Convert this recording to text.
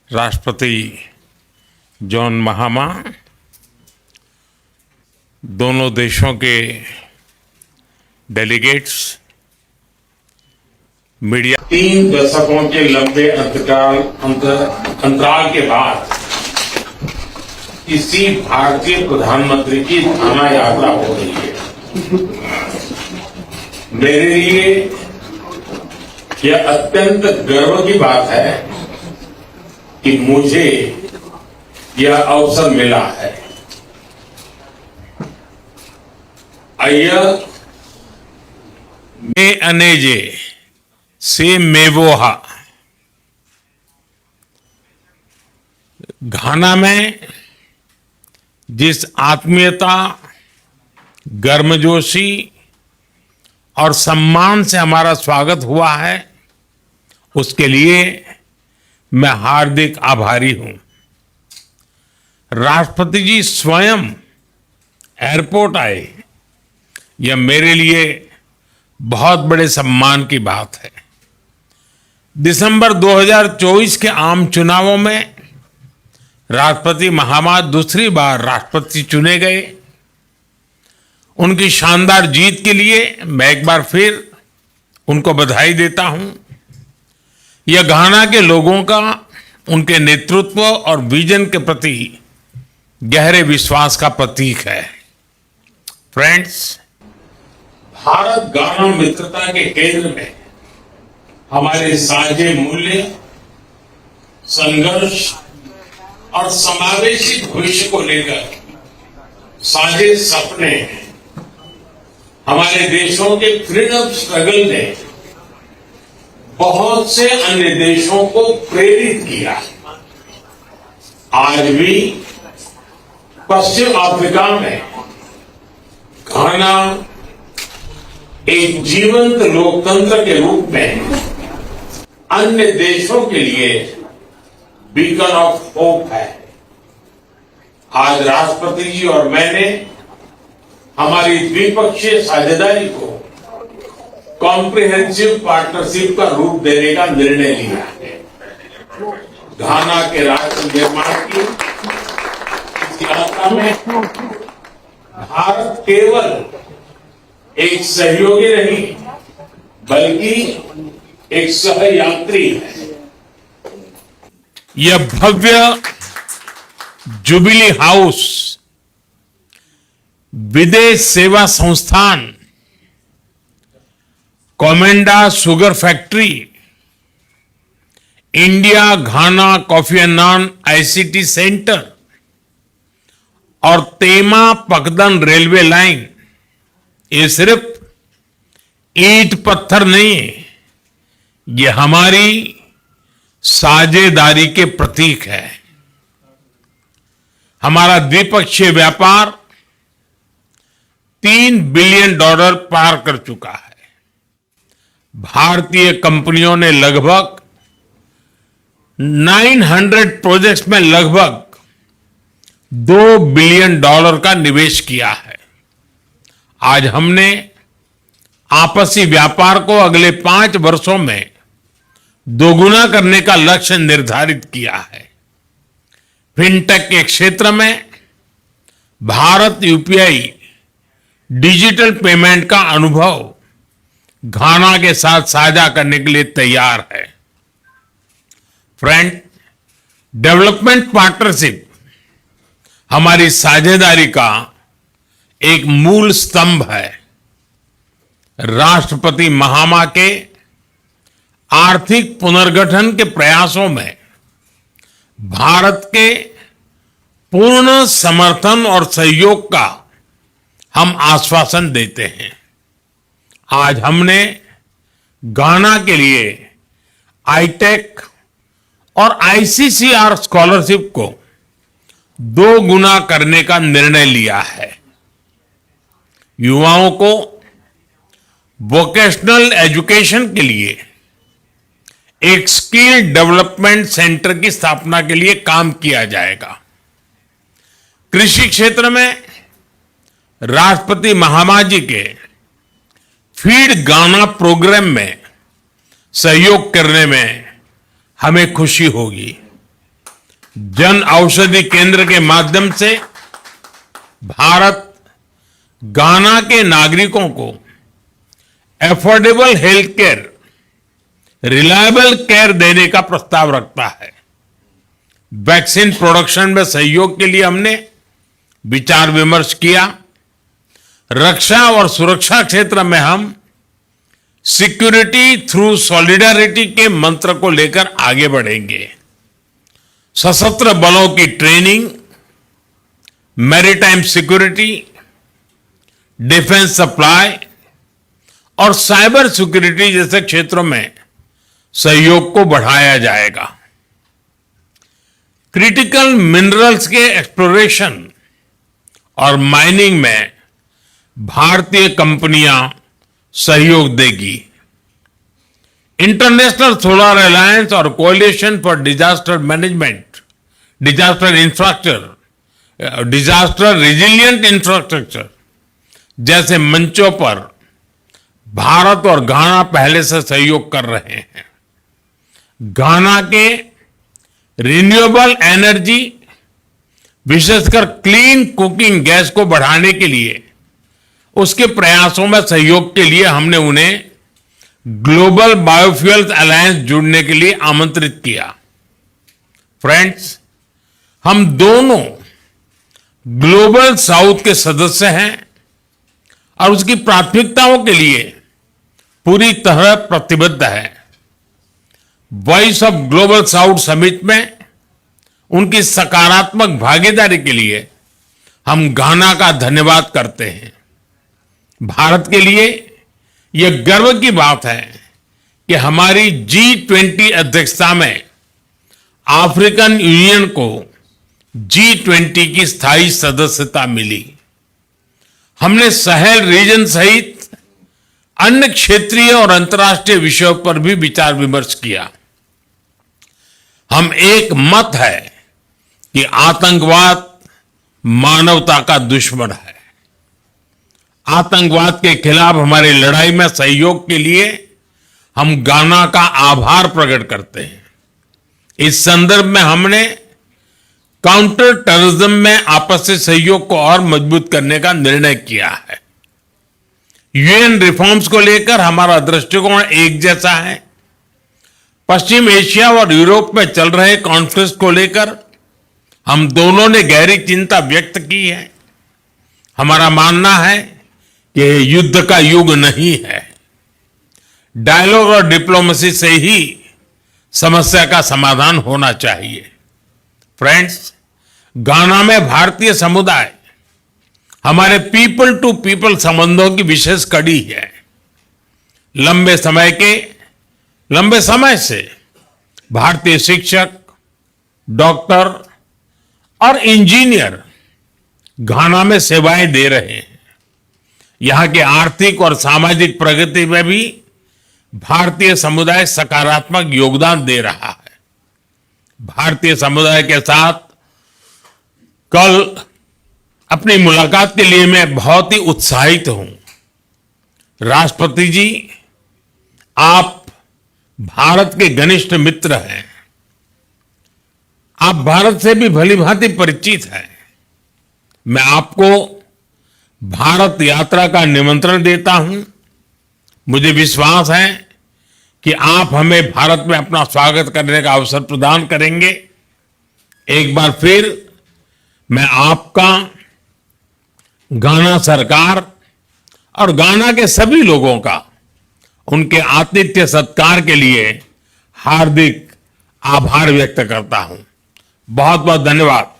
राष्ट्रपति जॉन महामा दोनों देशों के डेलीगेट्स, मीडिया, 3 दशकों के लंबे अंतराल के बाद किसी भारतीय प्रधानमंत्री की घाना यात्रा हो रही है। मेरे लिए यह अत्यंत गर्व की बात है कि मुझे यह अवसर मिला है। मे अनेजे से मेवोहा, घाना में जिस आत्मीयता, गर्मजोशी और सम्मान से हमारा स्वागत हुआ है, उसके लिए मैं हार्दिक आभारी हूं। राष्ट्रपति जी स्वयं एयरपोर्ट आए, यह मेरे लिए बहुत बड़े सम्मान की बात है। दिसंबर 2024 के आम चुनावों में राष्ट्रपति महामा दूसरी बार राष्ट्रपति चुने गए। उनकी शानदार जीत के लिए मैं एक बार फिर उनको बधाई देता हूं। यह घाना के लोगों का उनके नेतृत्व और विजन के प्रति गहरे विश्वास का प्रतीक है। फ्रेंड्स, भारत घाना मित्रता के केंद्र में हमारे साझे मूल्य, संघर्ष और समावेशी भविष्य को लेकर साझे सपने हैं। हमारे देशों के फ्रीडम स्ट्रगल ने बहुत से अन्य देशों को प्रेरित किया। आज भी पश्चिम अफ्रीका में घाना एक जीवंत लोकतंत्र के रूप में अन्य देशों के लिए बीकन ऑफ होप है। आज राष्ट्रपति जी और मैंने हमारी द्विपक्षीय साझेदारी को कॉम्प्रिहेंसिव पार्टनरशिप का रूप देने का निर्णय लिया है। घाना के राष्ट्र निर्माण की इस यात्रा में भारत केवल एक सहयोगी नहीं बल्कि एक सहयात्री है। यह भव्य जुबिली हाउस विदेश सेवा संस्थान, Komenda sugar factory, India Ghana Kofi एंड नॉन आईसीटी सेंटर और तेमा पकदन रेलवे लाइन, ये सिर्फ ईंट पत्थर नहीं है, ये हमारी साझेदारी के प्रतीक है। हमारा द्विपक्षीय व्यापार $3 बिलियन पार कर चुका है। भारतीय कंपनियों ने लगभग 900 प्रोजेक्ट्स में लगभग $2 बिलियन का निवेश किया है। आज हमने आपसी व्यापार को अगले 5 वर्षों में दोगुना करने का लक्ष्य निर्धारित किया है। फिनटेक के क्षेत्र में भारत यूपीआई डिजिटल पेमेंट का अनुभव घाना के साथ साझा करने के लिए तैयार है। फ्रेंड, डेवलपमेंट पार्टनरशिप हमारी साझेदारी का एक मूल स्तंभ है। राष्ट्रपति महामा के आर्थिक पुनर्गठन के प्रयासों में भारत के पूर्ण समर्थन और सहयोग का हम आश्वासन देते हैं। आज हमने घाना के लिए आईटेक और आईसीसीआर स्कॉलरशिप को 2 गुना करने का निर्णय लिया है। युवाओं को वोकेशनल एजुकेशन के लिए एक स्किल डेवलपमेंट सेंटर की स्थापना के लिए काम किया जाएगा। कृषि क्षेत्र में राष्ट्रपति महामा जी के फीड घाना प्रोग्राम में सहयोग करने में हमें खुशी होगी। जन औषधि केंद्र के माध्यम से भारत घाना के नागरिकों को affordable health care, reliable care देने का प्रस्ताव रखता है। वैक्सीन प्रोडक्शन में सहयोग के लिए हमने विचार विमर्श किया। रक्षा और सुरक्षा क्षेत्र में हम सिक्योरिटी थ्रू सॉलिडारिटी के मंत्र को लेकर आगे बढ़ेंगे। सशस्त्र बलों की training, maritime security, defence supply और साइबर सिक्योरिटी जैसे क्षेत्रों में सहयोग को बढ़ाया जाएगा। क्रिटिकल मिनरल्स के एक्सप्लोरेशन और माइनिंग में भारतीय कंपनियां सहयोग देगी। इंटरनेशनल सोलर अलायंस और coalition for disaster management, disaster infrastructure, disaster resilient infrastructure जैसे मंचों पर भारत और घाना पहले से सहयोग कर रहे हैं। घाना के रिन्यूएबल एनर्जी, विशेषकर क्लीन कुकिंग गैस को बढ़ाने के लिए उसके प्रयासों में सहयोग के लिए हमने उन्हें ग्लोबल बायोफ्यूल्स अलायंस जुड़ने के लिए आमंत्रित किया। फ्रेंड्स, हम दोनों ग्लोबल साउथ के सदस्य हैं और उसकी प्राथमिकताओं के लिए पूरी तरह प्रतिबद्ध है। Voice of global south summit में उनकी सकारात्मक भागीदारी के लिए हम घाना का धन्यवाद करते हैं। भारत के लिए यह गर्व की बात है कि हमारी G20 अध्यक्षता में अफ्रीकन यूनियन को G20 की स्थायी सदस्यता मिली। हमने साहेल रीजन सहित अन्य क्षेत्रीय और अंतर्राष्ट्रीय विषयों पर भी विचार विमर्श किया। हम एक मत है कि आतंकवाद मानवता का दुश्मन है। आतंकवाद के खिलाफ हमारी लड़ाई में सहयोग के लिए हम घाना का आभार प्रकट करते हैं। इस संदर्भ में हमने काउंटर टेररिज्म में आपसी सहयोग को और मजबूत करने का निर्णय किया है। यूएन रिफॉर्म्स को लेकर हमारा दृष्टिकोण एक जैसा है। पश्चिम एशिया और यूरोप में चल रहे कॉन्फ्लिक्ट को लेकर हम दोनों ने गहरी चिंता व्यक्त की है। हमारा मानना है कि युद्ध का युग नहीं है। डायलॉग और डिप्लोमेसी से ही समस्या का समाधान होना चाहिए। फ्रेंड्स, घाना में भारतीय समुदाय हमारे पीपल टू पीपल संबंधों की विशेष कड़ी है। लंबे समय से भारतीय शिक्षक, डॉक्टर और इंजीनियर घाना में सेवाएं दे रहे हैं। यहां की आर्थिक और सामाजिक प्रगति में भी भारतीय समुदाय सकारात्मक योगदान दे रहा है। भारतीय समुदाय के साथ कल अपनी मुलाकात के लिए मैं बहुत ही उत्साहित हूं। राष्ट्रपति जी, आप भारत के घनिष्ठ मित्र हैं। आप भारत से भी भली भांति परिचित हैं। मैं आपको भारत यात्रा का निमंत्रण देता हूं। मुझे विश्वास है कि आप हमें भारत में अपना स्वागत करने का अवसर प्रदान करेंगे। एक बार फिर मैं आपका, घाना सरकार और घाना के सभी लोगों का उनके आतिथ्य सत्कार के लिए हार्दिक आभार व्यक्त करता हूं। बहुत बहुत धन्यवाद।